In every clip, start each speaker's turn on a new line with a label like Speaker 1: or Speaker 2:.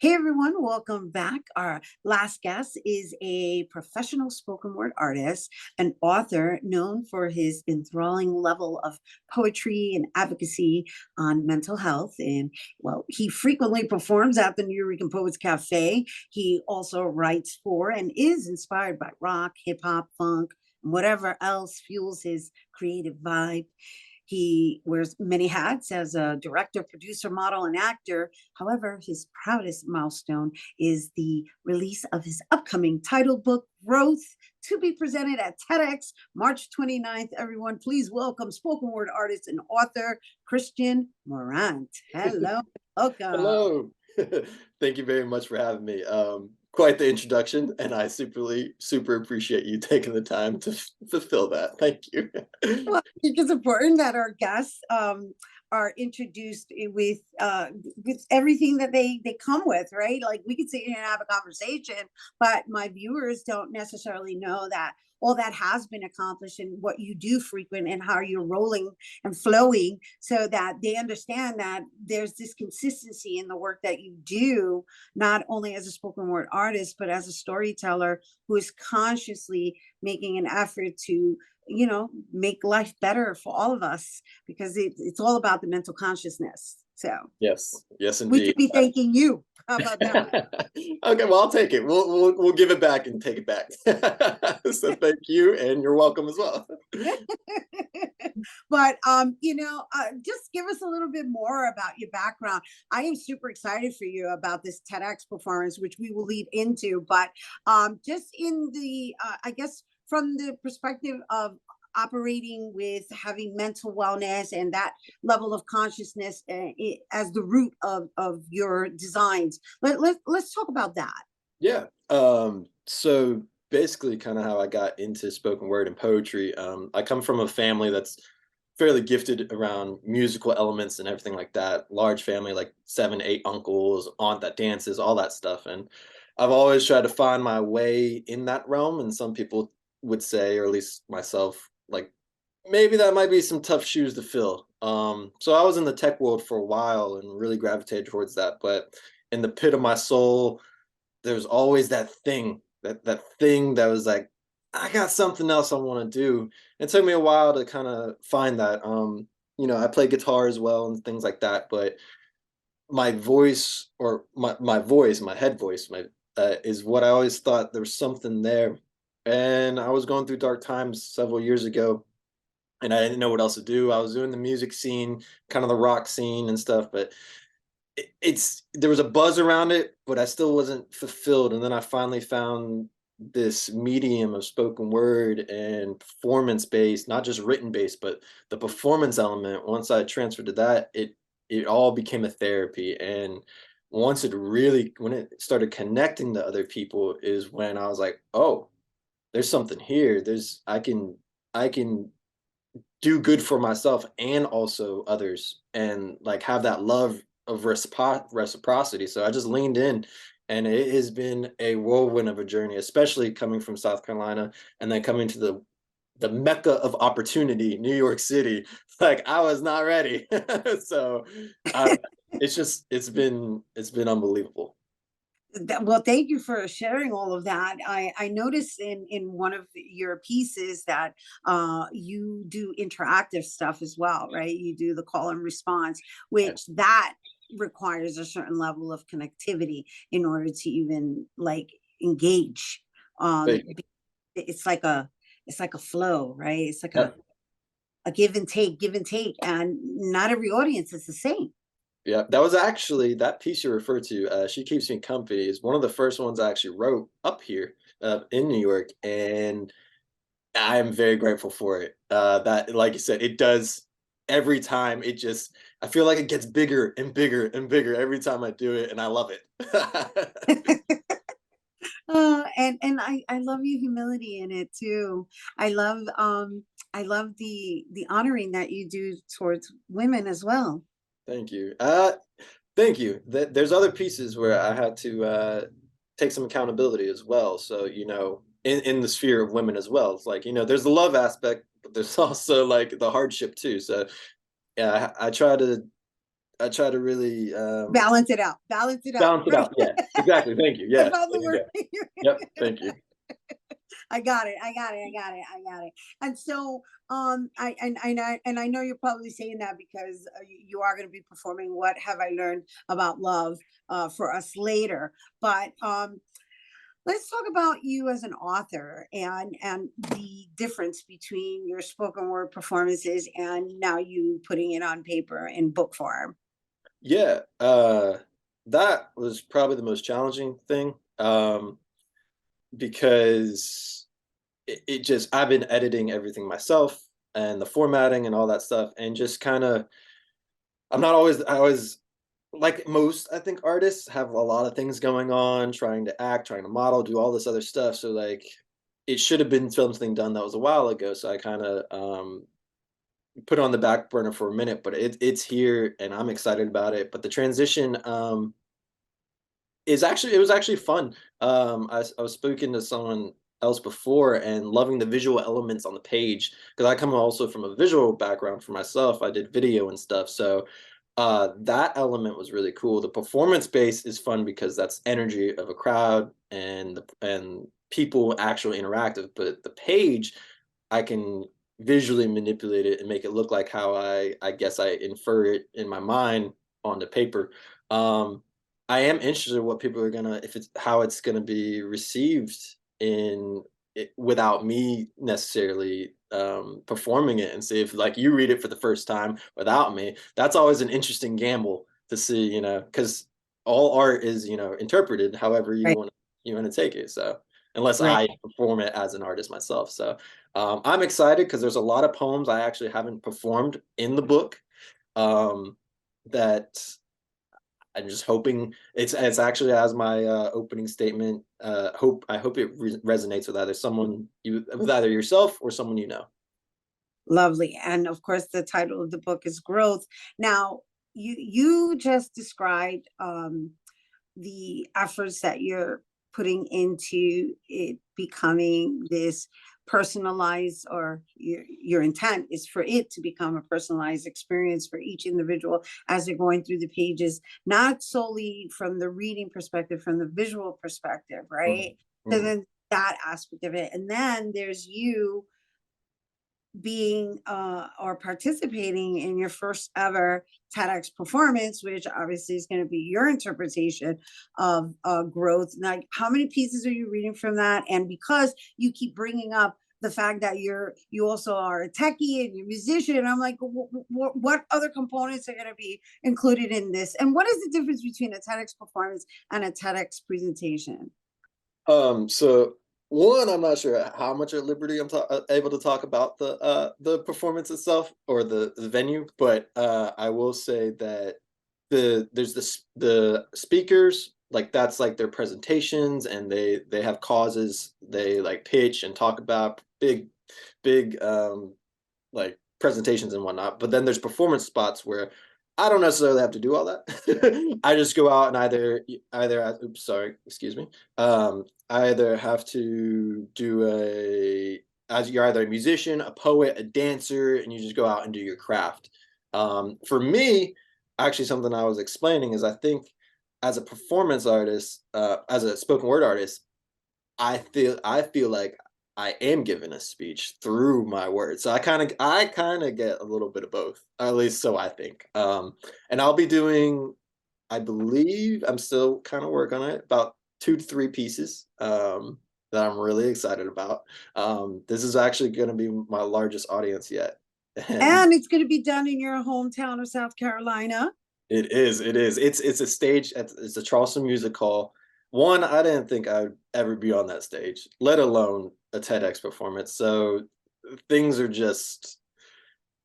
Speaker 1: Hey everyone, welcome back. Our last guest is a professional spoken word artist, an author known for his enthralling level of poetry and advocacy on mental health. And well, he frequently performs at the New York Poets Cafe. He also writes for and is inspired by rock, hip hop, funk, and whatever else fuels his creative vibe. He wears many hats as a director, producer, model, and actor. However, his proudest milestone is the release of his upcoming title book, Growth, to be presented at TEDx March 29th. Everyone, please welcome spoken word artist and author Christian Morant. Hello, welcome.
Speaker 2: Hello. Thank you very much for having me. Quite the introduction, and I super appreciate you taking the time to fulfill that. Thank you.
Speaker 1: Well, I think it's important that our guests are introduced with everything that they come with, right? Like we could sit here and have a conversation, but my viewers don't necessarily know that all that has been accomplished and what you do frequent and how you're rolling and flowing, so that they understand that there's this consistency in the work that you do, not only as a spoken word artist, but as a storyteller who is consciously making an effort to make life better for all of us, because it's all about the mental consciousness. So
Speaker 2: Yes, yes,
Speaker 1: we
Speaker 2: indeed.
Speaker 1: should be thanking you. How about that?
Speaker 2: Okay, well, I'll take it. We'll give it back and take it back. So thank you, and you're welcome as well.
Speaker 1: But just give us a little bit more about your background. I am super excited for you about this TEDx performance, which we will lead into. But just in the, I guess, from the perspective of operating with having mental wellness and that level of consciousness as the root of your designs, let's talk about that.
Speaker 2: Yeah. So basically kind of how I got into spoken word and poetry. I come from a family that's fairly gifted around musical elements and everything like that. Large family, like 7, 8 uncles, aunt that dances, all that stuff. And I've always tried to find my way in that realm. And some people would say, or at least myself, like maybe that might be some tough shoes to fill. So I was in the tech world for a while and really gravitated towards that. But in the pit of my soul, there's always that thing, that thing that was like, I got something else I want to do. It took me a while to kind of find that. I play guitar as well and things like that, but my voice or my voice, my head voice, my is what I always thought there was something there. And I was going through dark times several years ago, and I didn't know what else to do. I was doing the music scene, kind of the rock scene and stuff, but it's there was a buzz around it, but I still wasn't fulfilled. And then I finally found this medium of spoken word and performance based, not just written based, but the performance element. Once I transferred to that, it all became a therapy. And once it really when it started connecting to other people is when I was like, oh, there's something here. I can do good for myself and also others and like have that love of reciprocity. So I just leaned in, and it has been a whirlwind of a journey, especially coming from South Carolina and then coming to the mecca of opportunity, New York City. Like I was not ready. So uh, it's been unbelievable.
Speaker 1: Well, thank you for sharing all of that. I noticed in one of your pieces that you do interactive stuff as well, right? You do the call and response,
Speaker 2: Yeah.
Speaker 1: which that requires a certain level of connectivity in order to even like engage. Um,
Speaker 2: Thank you.
Speaker 1: be- it's like a flow, right? It's like
Speaker 2: Yeah.
Speaker 1: a give and take, and not every audience is the same.
Speaker 2: Yeah, that was actually that piece you referred to. She Keeps Me Company is one of the first ones I actually wrote up here in New York, and I am very grateful for it. That, like you said, it does every time. I feel like it gets bigger and bigger and bigger every time I do it, and I love it.
Speaker 1: And I love your humility in it too. I love the honoring that you do towards women as well.
Speaker 2: Thank you. Thank you. There's other pieces where I had to take some accountability as well. So, in the sphere of women as well, it's like, there's the love aspect, but there's also like the hardship too. So, yeah, I try to I try to really
Speaker 1: Balance it out. Balance it out.
Speaker 2: balance it
Speaker 1: Right.
Speaker 2: out. Yeah, exactly. Thank you.
Speaker 1: I
Speaker 2: Yes,
Speaker 1: found the
Speaker 2: there you
Speaker 1: word.
Speaker 2: go. Yep, thank you.
Speaker 1: I got it. I got it. I got it. I got it. And so, I know you're probably saying that because you are going to be performing "What Have I Learned About Love" for us later. But let's talk about you as an author and the difference between your spoken word performances and now you putting it on paper in book form.
Speaker 2: Yeah, that was probably the most challenging thing, because it just I've been editing everything myself and the formatting and all that stuff, and just kind of I always like most I think artists have a lot of things going on, trying to act, trying to model, do all this other stuff. So like it should have been something done that was a while ago. So I kind of put it on the back burner for a minute, but it's here and I'm excited about it. But the transition it was actually fun. I was speaking to someone else before and loving the visual elements on the page because I come also from a visual background for myself. I did video and stuff, so that element was really cool. The performance base is fun because that's energy of a crowd and people actually interactive. But the page, I can visually manipulate it and make it look like how I guess I infer it in my mind on the paper. Um, I am interested in what people are gonna if it's how it's gonna be received in it without me necessarily performing it, and see if like you read it for the first time without me. That's always an interesting gamble to see, because all art is, interpreted however
Speaker 1: Right.
Speaker 2: you want to take it. So unless
Speaker 1: Right.
Speaker 2: I perform it as an artist myself. So I'm excited because there's a lot of poems I actually haven't performed in the book, that I'm just hoping it's actually as my opening statement. I hope it resonates with with either yourself or someone you know.
Speaker 1: Lovely. And of course, the title of the book is Growth. Now, you just described the efforts that you're putting into it becoming this personalized, or your intent is for it to become a personalized experience for each individual as they're going through the pages, not solely from the reading perspective, from the visual perspective,
Speaker 2: Mhm,
Speaker 1: right? So
Speaker 2: mhm,
Speaker 1: then that aspect of it, and then there's you being or participating in your first ever TEDx performance, which obviously is going to be your interpretation of growth. Like, how many pieces are you reading from that? And because you keep bringing up the fact that you also are a techie and you're a musician, I'm like, what other components are going to be included in this? And what is the difference between a TEDx performance and a TEDx presentation?
Speaker 2: So one, I'm not sure how much at liberty able to talk about the performance itself or the venue, but I will say that there's the speakers, like that's like their presentations, and they have causes they like pitch and talk about big like presentations and whatnot. But then there's performance spots where I don't necessarily have to do all that. I just go out and oops, sorry, excuse me. I either have to do as you're either a musician, a poet, a dancer, and you just go out and do your craft. For me, actually, something I was explaining is I think as a performance artist, as a spoken word artist, I feel like I am giving a speech through my words. So I kind of get a little bit of both, at least so I think. And I'll be doing, I believe I'm still kind of working on it, about 2 to 3 pieces that I'm really excited about. This is actually going to be my largest audience yet, and
Speaker 1: And it's going to be done in your hometown of South Carolina.
Speaker 2: it is. It's a stage. It's a Charleston Music Hall. One, I didn't think I'd ever be on that stage, let alone a TEDx performance. So things are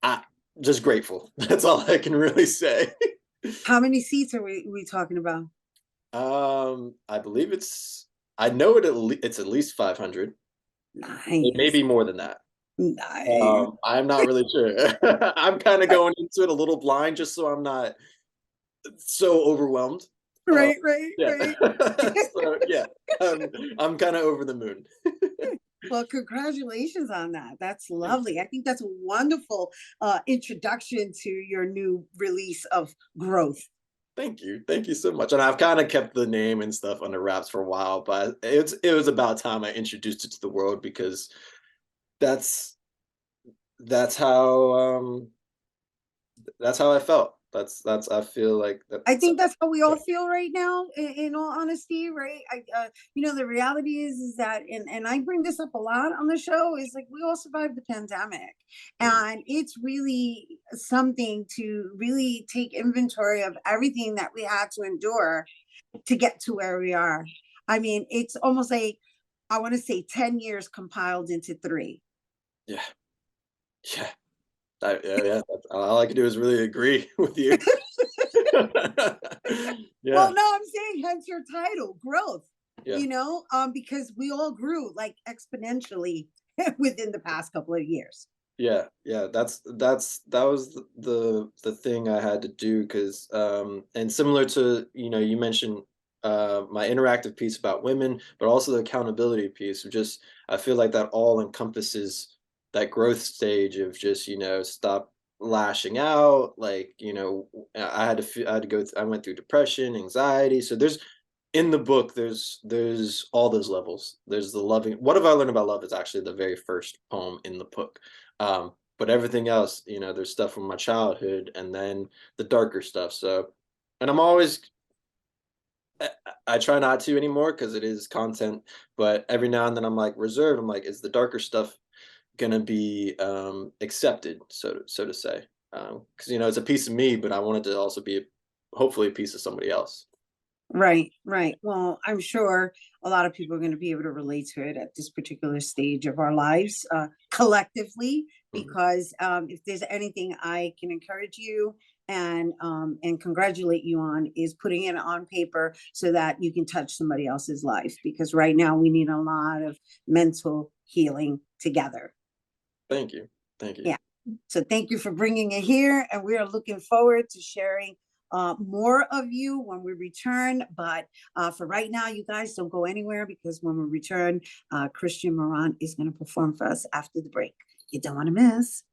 Speaker 2: I just grateful. That's all I can really say.
Speaker 1: How many seats are we talking about?
Speaker 2: I believe I know it's at least 500. It may
Speaker 1: Nice.
Speaker 2: be more than that.
Speaker 1: Nice.
Speaker 2: I'm not really sure. I'm kind of going into it a little blind, just so I'm not so overwhelmed. Uh,
Speaker 1: Right, right,
Speaker 2: yeah.
Speaker 1: right.
Speaker 2: So yeah, I'm kind of over the moon.
Speaker 1: Well, congratulations on that. That's lovely. I think that's a wonderful introduction to your new release of growth.
Speaker 2: Thank you. Thank you so much. And I've kind of kept the name and stuff under wraps for a while, but it was about time I introduced it to the world because that's that's how that's how I felt. That's I feel like
Speaker 1: I
Speaker 2: that's
Speaker 1: think that's how we
Speaker 2: yeah.
Speaker 1: all feel right now, in all honesty, right? The reality is that, and I bring this up a lot on the show, is like we all survived the pandemic,
Speaker 2: Mhm.
Speaker 1: and it's really something to really take inventory of everything that we had to endure to get to where we are. I mean, it's almost like I want to say 10 years compiled into three.
Speaker 2: Yeah. Yeah. Yeah. All I can do is really agree with you.
Speaker 1: Well,
Speaker 2: Yeah.
Speaker 1: no, I'm saying hence your title, growth.
Speaker 2: Yeah.
Speaker 1: Because we all grew like exponentially within the past couple of years.
Speaker 2: Yeah, yeah, that was the thing I had to do because and similar to you mentioned my interactive piece about women, but also the accountability piece of just I feel like that all encompasses that growth stage of just stop lashing out like I had to I went through depression, anxiety, so there's in the book there's all those levels. There's the loving what have I learned about love is actually the very first poem in the book. But everything else, there's stuff from my childhood and then the darker stuff. So, and I'm always, I try not to anymore because it is content, but every now and then I'm like reserved. I'm like, is the darker stuff gonna be accepted, so to say? Because it's a piece of me, but I want it to also be hopefully a piece of somebody else.
Speaker 1: Right, right. Well, I'm sure a lot of people are going to be able to relate to it at this particular stage of our lives, collectively.
Speaker 2: Mhm.
Speaker 1: Because if there's anything I can encourage you and congratulate you on, is putting it on paper so that you can touch somebody else's life. Because right now we need a lot of mental healing together.
Speaker 2: Thank you, thank you.
Speaker 1: Yeah. So thank you for bringing it here, and we are looking forward to sharing more of you when we return. But for right now, you guys don't go anywhere because when we return, Christian Morant is going to perform for us after the break. You don't want to miss.